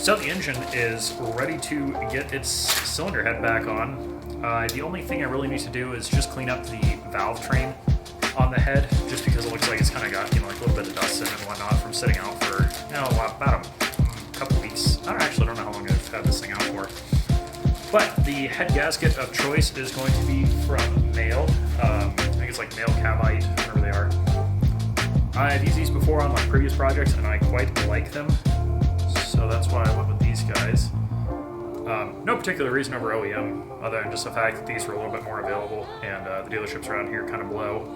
So the engine is ready to get its cylinder head back on. The only thing I really need to do is just clean up the valve train on the head, just because it looks like it's kind of got, like a little bit of dust in it and whatnot from sitting out for, about a couple weeks. I don't know how long I've had this thing out for. But the head gasket of choice is going to be from Mail. I think it's like Mail Cavite, whatever they are. I've used these before on my previous projects and I quite like them. So that's why I went with these guys. No particular reason over OEM, other than just the fact that these were a little bit more available and the dealerships around here kind of blow.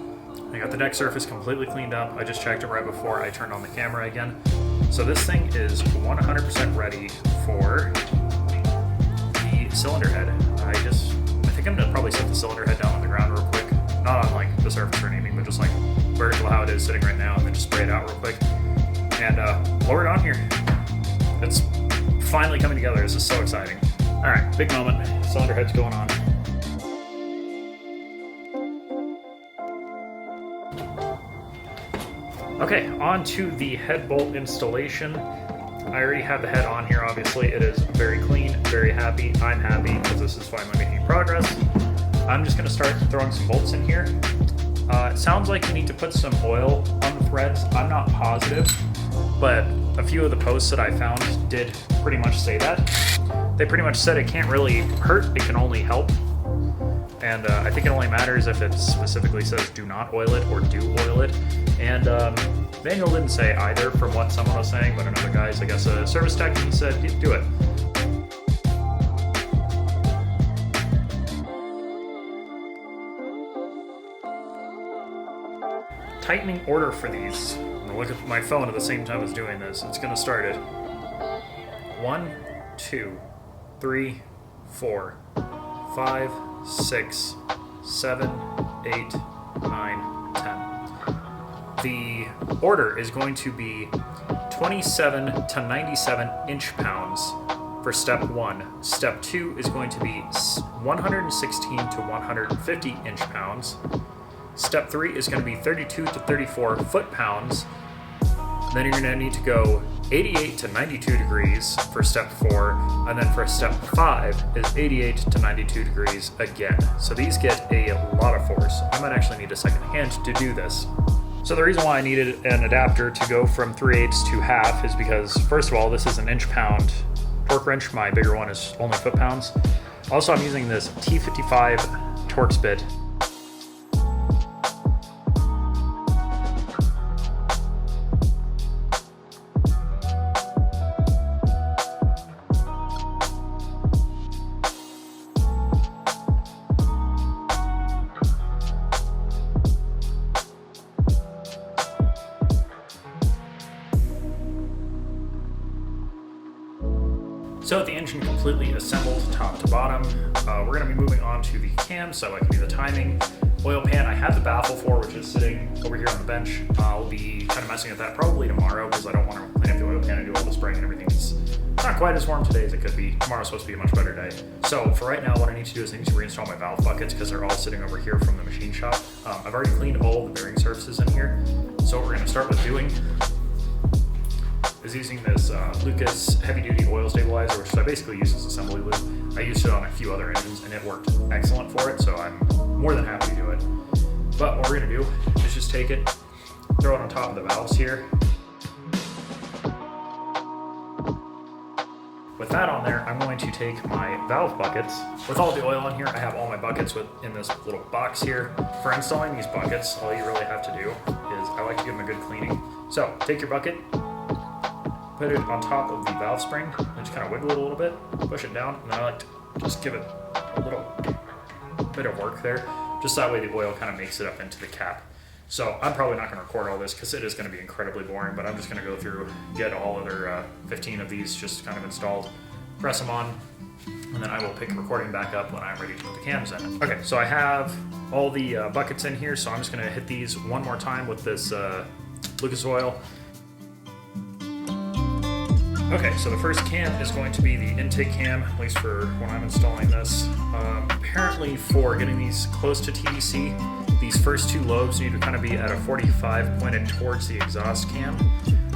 I got the deck surface completely cleaned up. I just checked it right before I turned on the camera again. So this thing is 100% ready for the cylinder head. I think I'm gonna probably set the cylinder head down on the ground real quick. Not on like the surface or anything, but just like vertical how it is sitting right now, and then just spray it out real quick. And lower it on here. It's finally coming together. This is so exciting. All right, big moment. Cylinder head's going on. Okay, on to the head bolt installation. I already have the head on here, obviously. It is very clean, very happy. I'm happy because this is finally making progress. I'm just gonna start throwing some bolts in here. It sounds like you need to put some oil on the threads. I'm not positive, but a few of the posts that I found did pretty much say that. They pretty much said it can't really hurt, it can only help. And I think it only matters if it specifically says do not oil it or do oil it. And manual didn't say either from what someone was saying, but another guy's, I guess, a service tech, and he said, do it. Tightening order for these. I'm gonna look at my phone at the same time as doing this. It's gonna start at 1, 2, 3, 4, 5, 6, 7, 8, 9, 10. The order is going to be 27 to 97 inch-pounds for step 1. Step 2 is going to be 116 to 150 inch-pounds. Step 3 is going to be 32 to 34 foot-pounds. Then you're going to need to go 88 to 92 degrees for step 4, and then for step 5 is 88 to 92 degrees again. So these get a lot of force. I might actually need a second hand to do this. So the reason why I needed an adapter to go from 3/8 to half is because, first of all, this is an inch-pound torque wrench. My bigger one is only foot-pounds. Also, I'm using this T55 Torx bit. So with the engine completely assembled top to bottom, we're going to be moving on to the cam so I can do the timing. Oil pan I have the baffle for, which is sitting over here on the bench. I'll be kind of messing with that probably tomorrow because I don't want to clean up the oil pan and do all the spraying and everything. It's not quite as warm today as it could be. Tomorrow's supposed to be a much better day. So for right now, what I need to do is I need to reinstall my valve buckets because they're all sitting over here from the machine shop. I've already cleaned all the bearing surfaces in here. So what we're going to start with doing is using this Lucas heavy-duty oil stabilizer, which I basically use as assembly lube. I used it on a few other engines and it worked excellent for it, so I'm more than happy to do it. But what we're going to do is just take it, throw it on top of the valves here. With that on there, I'm going to take my valve buckets. With all the oil on here, I have all my buckets in this little box here. For installing these buckets, all you really have to do is I like to give them a good cleaning. So take your bucket, put it on top of the valve spring, and just kind of wiggle it a little bit, push it down, and then I like to just give it a little bit of work there, just that way the oil kind of makes it up into the cap. So I'm probably not going to record all this because it is going to be incredibly boring, but I'm just going to go through, get all other 15 of these just kind of installed, press them on, and then I will pick recording back up when I'm ready to put the cams in. Okay, so I have all the buckets in here, so I'm just going to hit these one more time with this Lucas oil. Okay, so the first cam is going to be the intake cam, at least for when I'm installing this. Apparently for getting these close to TDC, these first two lobes need to kind of be at a 45 pointed towards the exhaust cam.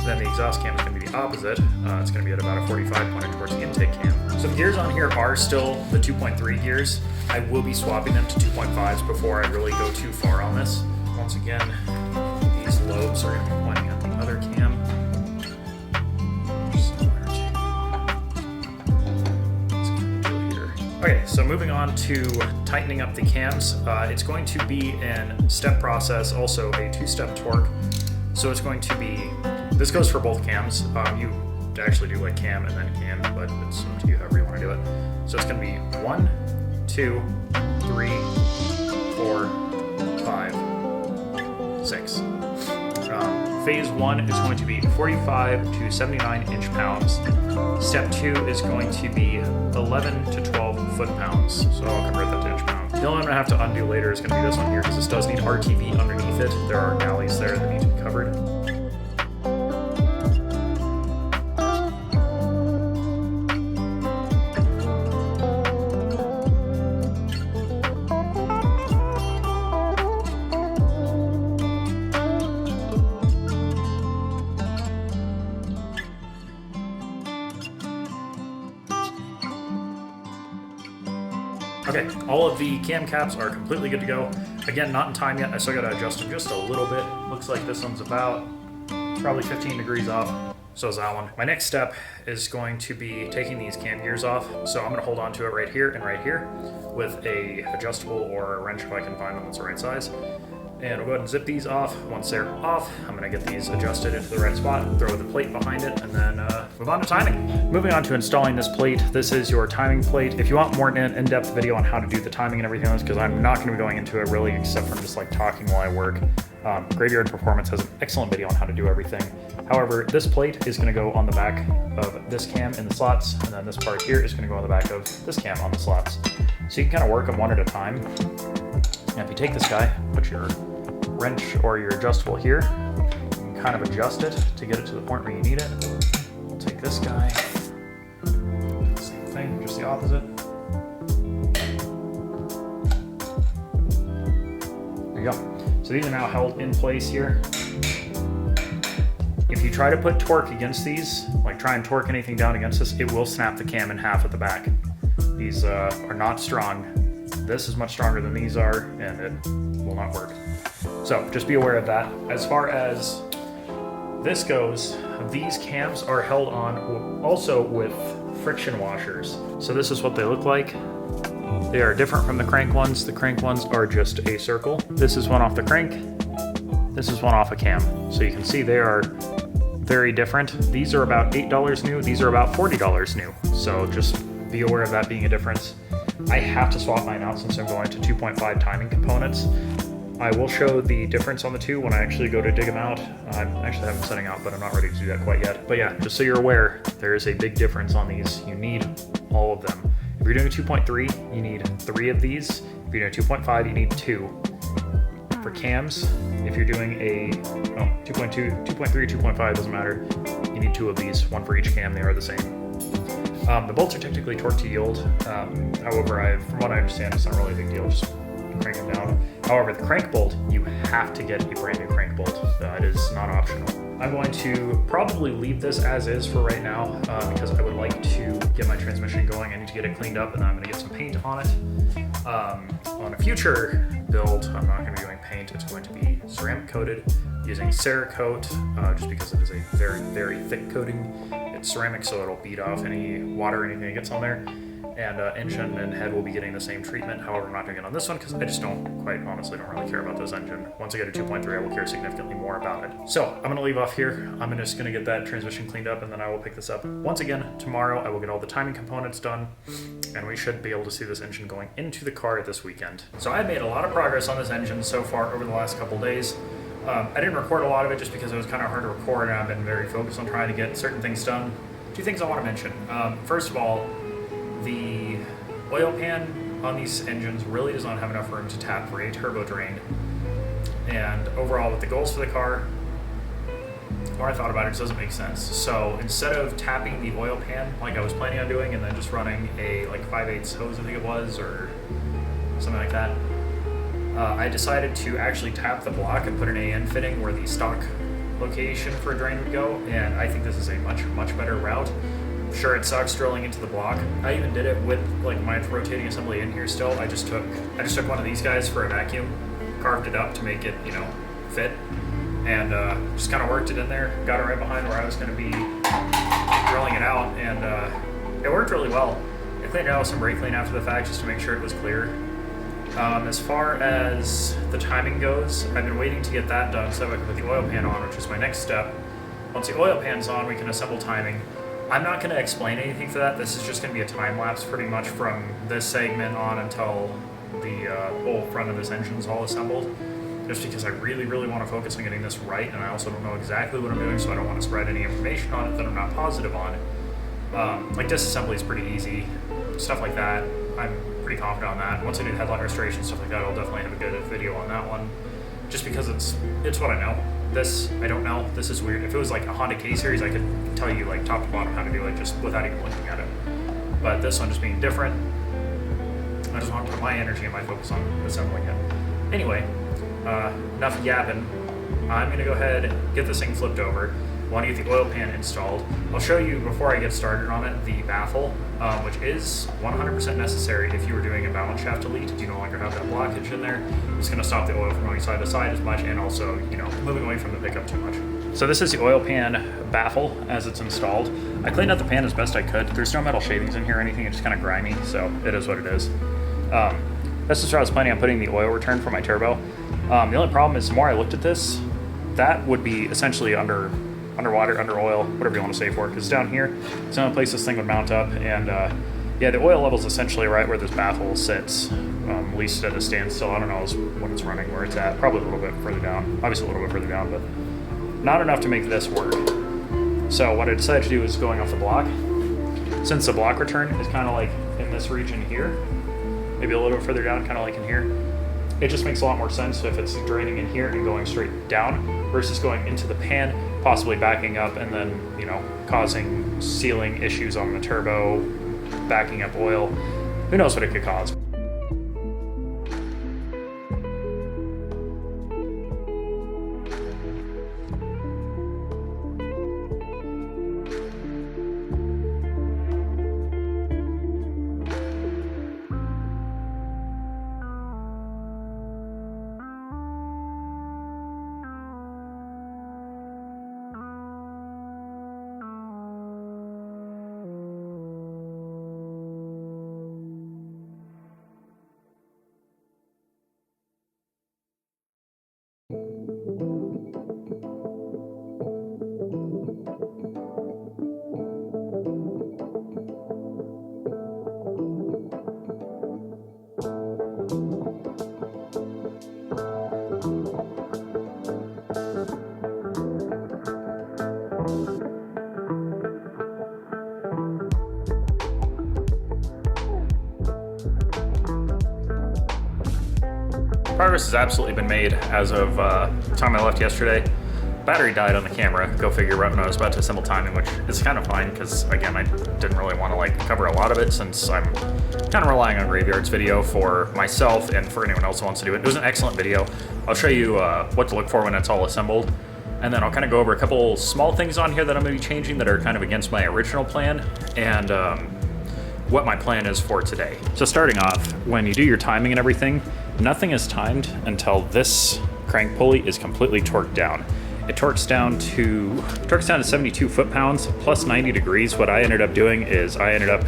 Then the exhaust cam is going to be the opposite. It's going to be at about a 45 pointed towards the intake cam. So the gears on here are still the 2.3 gears. I will be swapping them to 2.5s before I really go too far on this. Once again, these lobes are going to be pointing at the other cam. Okay, so moving on to tightening up the cams, it's going to be a step process, also a two-step torque. So it's going to be, this goes for both cams. You actually do like cam and then cam, but it's up to you however you want to do it. So it's going to be 1, 2, 3, 4, 5, 6. Phase 1 is going to be 45 to 79 inch-pounds. Step 2 is going to be 11 to 12 foot-pounds. So I'll convert that to inch-pounds. The only one I'm going to have to undo later is going to be this one here, because this does need RTV underneath it. There are galleys there that need to be covered. Okay, all of the cam caps are completely good to go. Again, not in time yet. I still gotta adjust them just a little bit. Looks like this one's about probably 15 degrees off. So is that one. My next step is going to be taking these cam gears off. So I'm gonna hold on to it right here and right here with a adjustable or a wrench if I can find one that's the right size. And we'll go ahead and zip these off. Once they're off, I'm gonna get these adjusted into the right spot, throw the plate behind it, and then move on to timing. Moving on to installing this plate, this is your timing plate. If you want more in-depth video on how to do the timing and everything else, because I'm not gonna be going into it really except from just like talking while I work. Graveyard Performance has an excellent video on how to do everything. However, this plate is gonna go on the back of this cam in the slots, and then this part here is gonna go on the back of this cam on the slots. So you can kind of work them one at a time. And if you take this guy, put your wrench or your adjustable here, you can kind of adjust it to get it to the point where you need it. We'll take this guy, same thing, just the opposite. There you go. So these are now held in place here. If you try to put torque against these, like try and torque anything down against this, it will snap the cam in half at the back. These are not strong. This is much stronger than these are, and it will not work. So just be aware of that. As far as this goes, these cams are held on also with friction washers. So this is what they look like. They are different from the crank ones. The crank ones are just a circle. This is one off the crank. This is one off a cam. So you can see they are very different. These are about $8 new. These are about $40 new. So just be aware of that being a difference. I have to swap mine out since I'm going to 2.5 timing components. I will show the difference on the two when I actually go to dig them out. I actually have them setting out, but I'm not ready to do that quite yet. But yeah, just so you're aware, there is a big difference on these. You need all of them. If you're doing a 2.3, you need 3 of these. If you're doing a 2.5, you need 2. For cams, if you're doing a 2.2, 2.3, 2.5, doesn't matter. You need 2 of these, 1 for each cam. They are the same. The bolts are technically torque to yield. However, from what I understand, it's not really a big deal. Just crank them down. However, the crank bolt, you have to get a brand new crank bolt. It is not optional. I'm going to probably leave this as is for right now because I would like to get my transmission going. I need to get it cleaned up, and then I'm going to get some paint on it. On a future build, I'm not going to be doing paint. It's going to be ceramic coated using Cerakote, just because it is a very, very thick coating. It's ceramic, so it'll beat off any water or anything that gets on there. And engine and head will be getting the same treatment. However, I'm not doing it on this one because I just don't really care about this engine. Once I get a 2.3, I will care significantly more about it. So I'm going to leave off here. I'm just going to get that transmission cleaned up, and then I will pick this up once again tomorrow. I will get all the timing components done, and we should be able to see this engine going into the car this weekend. So I've made a lot of progress on this engine so far over the last couple days. I didn't record a lot of it just because it was kind of hard to record, and I've been very focused on trying to get certain things done. 2 things I want to mention. First of all, the oil pan on these engines really does not have enough room to tap for a turbo drain. And overall, with the goals for the car, the more I thought about it, it doesn't make sense. So instead of tapping the oil pan like I was planning on doing and then just running a like 5/8 hose, I think it was, or something like that, I decided to actually tap the block and put an AN fitting where the stock location for a drain would go, and I think this is a much better route. Sure, it sucks drilling into the block. I even did it with like my rotating assembly in here still. I just took one of these guys for a vacuum, carved it up to make it, you know, fit, and just kind of worked it in there, got it right behind where I was going to be drilling it out, and it worked really well. I cleaned it out with some brake clean after the fact just to make sure it was clear. As far as the timing goes, I've been waiting to get that done so I can put the oil pan on, which is my next step. Once the oil pan's on, we can assemble timing. I'm not going to explain anything for that. This is just going to be a time lapse pretty much from this segment on until the whole front of this engine's all assembled. Just because I really want to focus on getting this right, and I also don't know exactly what I'm doing, so I don't want to spread any information on it that I'm not positive on. Like disassembly is pretty easy, stuff like that. I'm pretty confident on that. Once I do headlight restoration, stuff like that, I'll definitely have a good video on that one. Just because it's what I know. This, I don't know. This is weird. If it was like a Honda K series, I could tell you like top to bottom how to do it just without even looking at it. But this one just being different, I just want to put my energy and my focus on assembling it. Anyway, enough yapping. I'm going to go ahead and get this thing flipped over. I want to get the oil pan installed. I'll show you before I get started on it the baffle, which is 100% necessary if you were doing a balance shaft delete. You no longer have that blockage in there. It's going to stop the oil from going side to side as much, and also, you know, moving away from the pickup too much. So this is the oil pan baffle as it's installed. I cleaned out the pan as best I could. There's no metal shavings in here or anything. It's just kind of grimy, so it is what it is. This is where I was planning on putting the oil return for my turbo. The only problem is the more I looked at this, that would be essentially underwater, under oil, whatever you want to say for it, because down here, it's the only place this thing would mount up, and yeah, the oil level's essentially right where this baffle sits, at least at a standstill. I don't know when it's running where it's at, probably a little bit further down, obviously a little bit further down, but not enough to make this work. So what I decided to do is going off the block. Since the block return is kind of like in this region here, maybe a little bit further down, kind of like in here, it just makes a lot more sense if it's draining in here and going straight down versus going into the pan, possibly backing up and then, you know, causing sealing issues on the turbo, backing up oil. Who knows what it could cause. Progress has absolutely been made as of the time I left yesterday. Battery died on the camera, go figure, right when I was about to assemble timing, which is kind of fine because, again, I didn't really want to like cover a lot of it since I'm kind of relying on Graveyard's video for myself and for anyone else who wants to do it. It was an excellent video. I'll show you what to look for when it's all assembled, and then I'll kind of go over a couple small things on here that I'm going to be changing that are kind of against my original plan, and what my plan is for today. So starting off, when you do your timing and everything, nothing is timed until this crank pulley is completely torqued down. It torques down to 72 foot-pounds plus 90 degrees. What I ended up doing is I ended up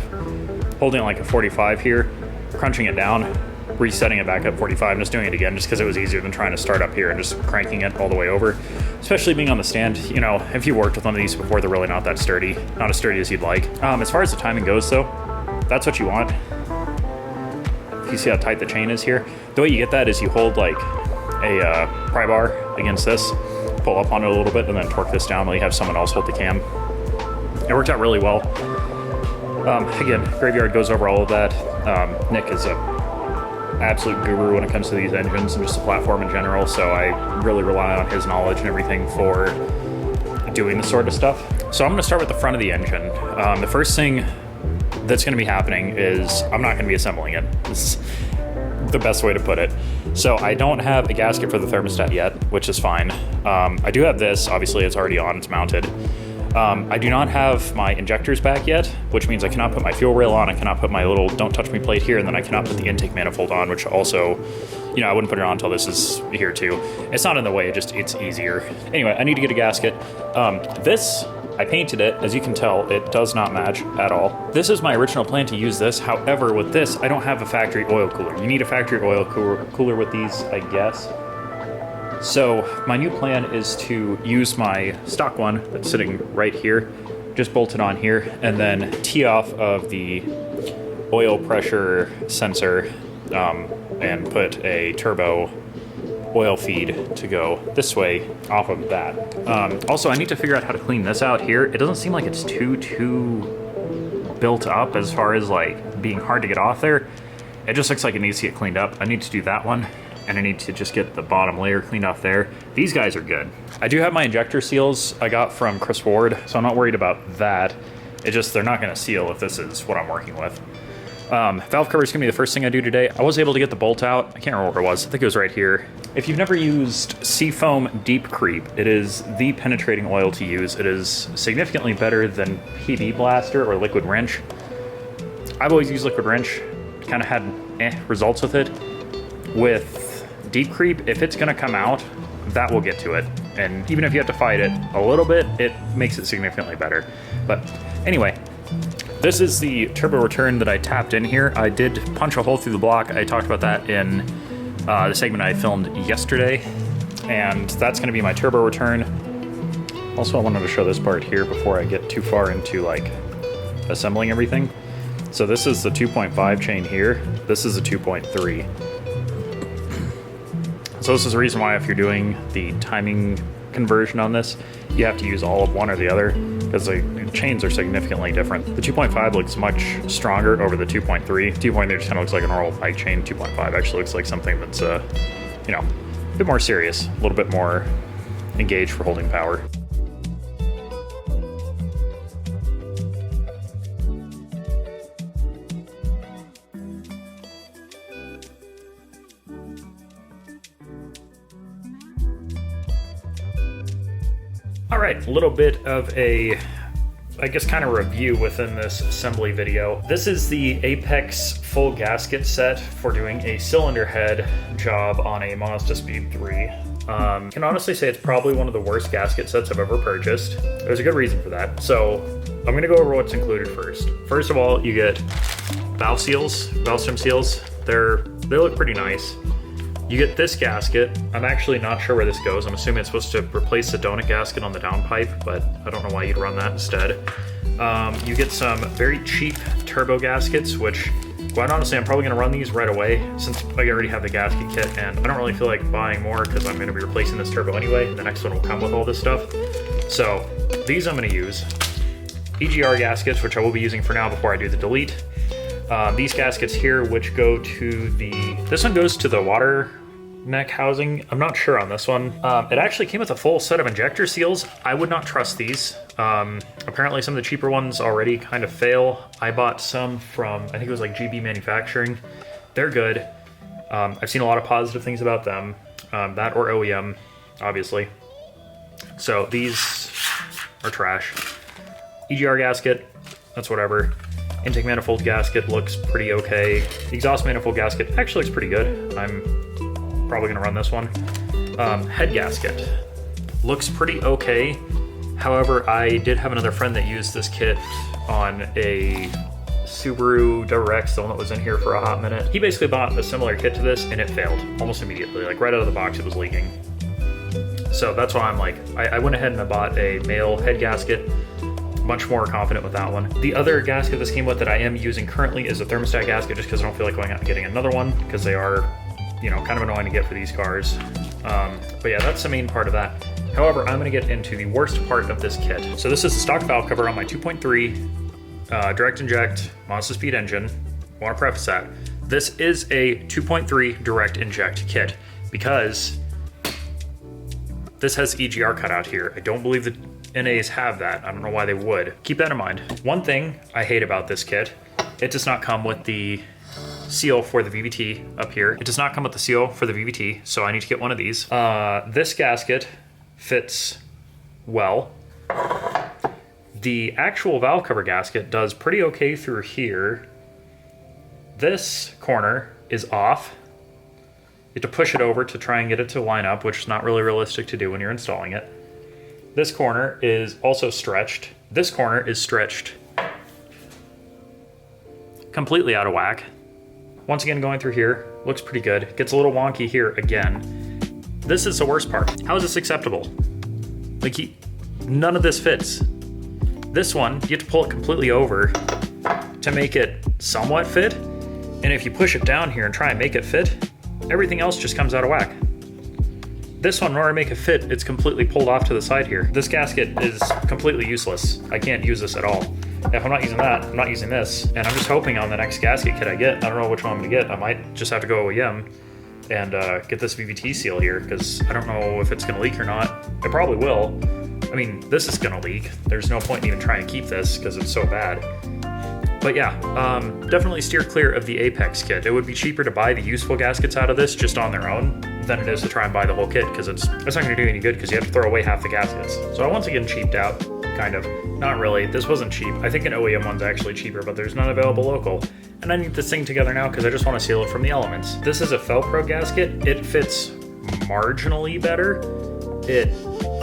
holding like a 45 here, crunching it down, resetting it back up 45, and just doing it again just because it was easier than trying to start up here and just cranking it all the way over. Especially being on the stand, you know, if you worked with one of these before, they're really not that sturdy, not as sturdy as you'd like. As far as the timing goes though, that's what you want. If you see how tight the chain is here, the way you get that is you hold like a pry bar against this, pull up on it a little bit, and then torque this down while you have someone else hold the cam. It worked out really well. Again, Graveyard goes over all of that. Nick is a absolute guru when it comes to these engines and just the platform in general, so I really rely on his knowledge and everything for doing this sort of stuff. So I'm going to start with the front of the engine. The first thing that's going to be happening is I'm not going to be assembling it. This is the best way to put it. So I don't have a gasket for the thermostat yet, which is fine. I do have this, obviously it's already on, it's mounted. I do not have my injectors back yet, which means I cannot put my fuel rail on, I cannot put my little don't touch me plate here, and then I cannot put the intake manifold on, which also, you know, I wouldn't put it on until this is here too. It's not in the way, it's easier. Anyway, I need to get a gasket. This, I painted it, as you can tell, it does not match at all. This is my original plan to use this, however, with this, I don't have a factory oil cooler. You need a factory oil cooler with these, I guess. So my new plan is to use my stock one that's sitting right here, just bolt it on here, and then tee off of the oil pressure sensor and put a turbo oil feed to go this way off of that. Also, I need to figure out how to clean this out here. It doesn't seem like it's too built up as far as like being hard to get off there. It just looks like it needs to get cleaned up. I need to do that one. And I need to just get the bottom layer cleaned off there. These guys are good. I do have my injector seals I got from Chris Ward, so I'm not worried about that. It just, they're not gonna seal if this is what I'm working with. Valve cover is gonna be the first thing I do today. I was able to get the bolt out. I can't remember where it was. I think it was right here. If you've never used Seafoam Deep Creep, it is the penetrating oil to use. It is significantly better than PB Blaster or Liquid Wrench. I've always used Liquid Wrench, kind of had results with it. With Deep Creep, if it's gonna come out, that will get to it. And even if you have to fight it a little bit, it makes it significantly better. But anyway, this is the turbo return that I tapped in here. I did punch a hole through the block. I talked about that in the segment I filmed yesterday. And that's gonna be my turbo return. Also, I wanted to show this part here before I get too far into like assembling everything. So this is the 2.5 chain here. This is a 2.3. So this is the reason why if you're doing the timing conversion on this, you have to use all of one or the other, because the chains are significantly different. The 2.5 looks much stronger over the 2.3. 2.3 just kind of looks like a normal bike chain. 2.5 actually looks like something that's, you know, a bit more serious, a little bit more engaged for holding power. All right, a little bit of a, I guess, kind of review within this assembly video. This is the Apex full gasket set for doing a cylinder head job on a Mazdaspeed3. Can honestly say it's probably one of the worst gasket sets I've ever purchased. There's a good reason for that. So I'm gonna go over what's included first. First of all, you get valve seals, valve stem seals. They look pretty nice. You get this gasket. I'm actually not sure where this goes. I'm assuming it's supposed to replace the donut gasket on the downpipe, but I don't know why you'd run that instead. You get some very cheap turbo gaskets, which quite honestly, I'm probably gonna run these right away since I already have the gasket kit, and I don't really feel like buying more because I'm gonna be replacing this turbo anyway. The next one will come with all this stuff. So these I'm gonna use. EGR gaskets, which I will be using for now before I do the delete. These gaskets here, which go to this one goes to the water neck housing. I'm not sure on this one. It actually came with a full set of injector seals. I would not trust these. Apparently some of the cheaper ones already kind of fail. I bought some from, I think it was like GB Manufacturing. They're good. I've seen a lot of positive things about them. That or OEM, obviously. So these are trash. EGR gasket, that's whatever. Intake manifold gasket looks pretty okay. The exhaust manifold gasket actually looks pretty good. I'm probably gonna run this one. Head gasket looks pretty okay. However, I did have another friend that used this kit on a Subaru WRX, the one that was in here for a hot minute. He basically bought a similar kit to this and it failed almost immediately. Like right out of the box, it was leaking. So that's why I'm like, I went ahead and I bought a male head gasket. Much more confident with that one. The other gasket this came with that I am using currently is a thermostat gasket, just because I don't feel like going out and getting another one, because they are, you know, kind of annoying to get for these cars. But yeah, that's the main part of that. However, I'm gonna get into the worst part of this kit. So this is the stock valve cover on my 2.3 direct inject Mazdaspeed engine. I wanna preface that. This is a 2.3 direct inject kit, because this has EGR cut out here. I don't believe that NAs have that. I don't know why they would. Keep that in mind. One thing I hate about this kit, it does not come with the seal for the VVT up here. It does not come with the seal for the VVT, so I need to get one of these. This gasket fits well. The actual valve cover gasket does pretty okay through here. This corner is off. You have to push it over to try and get it to line up, which is not really realistic to do when you're installing it. This corner is also stretched. This corner is stretched completely out of whack. Once again, going through here, looks pretty good. Gets a little wonky here again. This is the worst part. How is this acceptable? Like, none of this fits. This one, you have to pull it completely over to make it somewhat fit. And if you push it down here and try and make it fit, everything else just comes out of whack. This one, in order to make it fit, it's completely pulled off to the side here. This gasket is completely useless. I can't use this at all. If I'm not using that, I'm not using this. And I'm just hoping on the next gasket kit I get, I don't know which one I'm gonna get. I might just have to go OEM and get this VVT seal here, because I don't know if it's gonna leak or not. It probably will. I mean, this is gonna leak. There's no point in even trying to keep this because it's so bad. But yeah, definitely steer clear of the Apex kit. It would be cheaper to buy the useful gaskets out of this just on their own than it is to try and buy the whole kit, because it's not going to do any good because you have to throw away half the gaskets. So I once again cheaped out, kind of. Not really, this wasn't cheap. I think an OEM one's actually cheaper, but there's none available local. And I need this thing together now because I just want to seal it from the elements. This is a Felpro gasket. It fits marginally better. It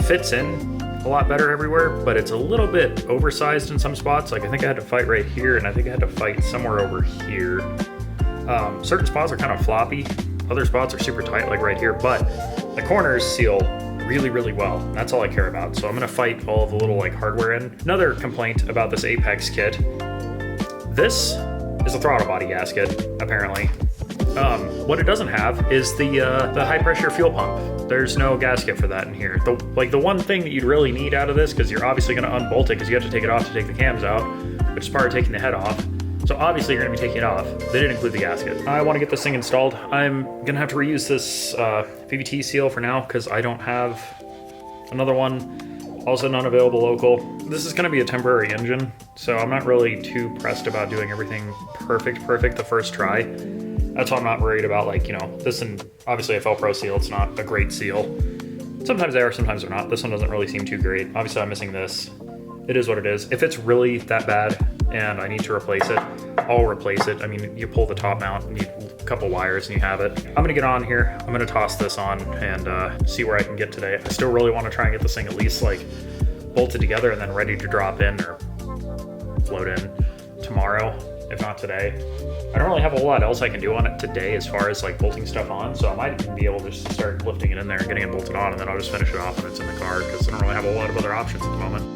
fits in a lot better everywhere, but it's a little bit oversized in some spots. Like, I think I had to fight right here, and I think I had to fight somewhere over here. Certain spots are kind of floppy. Other spots are super tight, like right here, but the corners seal really, really well. That's all I care about. So I'm gonna fight all of the little like hardware in. Another complaint about this Apex kit. This is a throttle body gasket, apparently. What it doesn't have is the high pressure fuel pump. There's no gasket for that in here. The one thing that you'd really need out of this, because you're obviously gonna unbolt it because you have to take it off to take the cams out, which is part of taking the head off. So obviously you're gonna be taking it off. They didn't include the gasket. I wanna get this thing installed. I'm gonna have to reuse this VVT seal for now because I don't have another one. Also not available local. This is gonna be a temporary engine, so I'm not really too pressed about doing everything perfect the first try. That's why I'm not worried about, like, you know, this, and obviously a Felpro seal, it's not a great seal. Sometimes they are, sometimes they're not. This one doesn't really seem too great. Obviously I'm missing this. It is what it is. If it's really that bad and I need to replace it, I'll replace it. I mean, you pull the top mount, you need a couple wires and you have it. I'm gonna get on here. I'm gonna toss this on and see where I can get today. I still really wanna try and get this thing at least like bolted together and then ready to drop in or float in tomorrow, if not today. I don't really have a whole lot else I can do on it today as far as like bolting stuff on, so I might even be able to just start lifting it in there and getting it bolted on, and then I'll just finish it off when it's in the car, because I don't really have a lot of other options at the moment.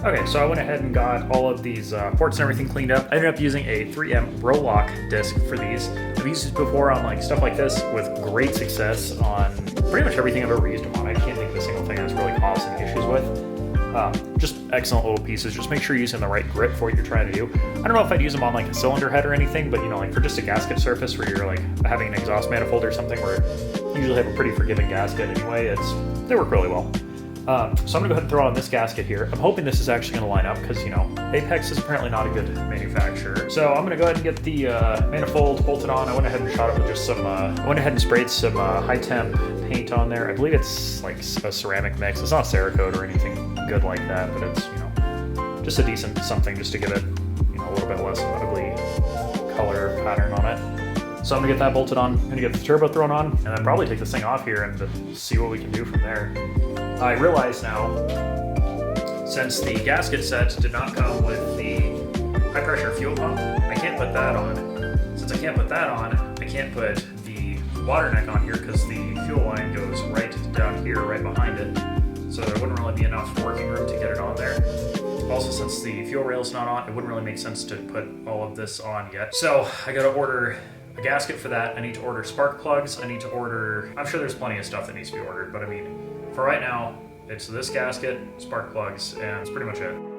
Okay, so I went ahead and got all of these ports and everything cleaned up. I ended up using a 3M Row-Lock disc for these. I've used these before on like stuff like this with great success on pretty much everything I've ever used them on. I can't think of a single thing that's really caused any issues with. Just excellent little pieces. Just make sure you're using the right grip for what you're trying to do. I don't know if I'd use them on like a cylinder head or anything, but you know, like for just a gasket surface where you're like having an exhaust manifold or something where you usually have a pretty forgiving gasket anyway, they work really well. So I'm gonna go ahead and throw on this gasket here. I'm hoping this is actually gonna line up because, you know, Apex is apparently not a good manufacturer. So I'm gonna go ahead and get the manifold bolted on. I went ahead and shot it with just some, I went ahead and sprayed some high temp paint on there. I believe it's like a ceramic mix. It's not Cerakote or anything good like that, but it's, you know, just a decent something just to give it, you know, a little bit less of an ugly color pattern on it. So I'm gonna get that bolted on, I'm gonna get the turbo thrown on, and then probably take this thing off here and see what we can do from there. I realize now, since the gasket set did not come with the high pressure fuel pump, I can't put that on. Since I can't put that on, I can't put the water neck on here because the fuel line goes right down here, right behind it. So there wouldn't really be enough working room to get it on there. Also, since the fuel rail's not on, it wouldn't really make sense to put all of this on yet. So I gotta order a gasket for that. I need to order spark plugs. I need to order, I'm sure there's plenty of stuff that needs to be ordered, but I mean, for right now, it's this gasket, spark plugs, and that's pretty much it.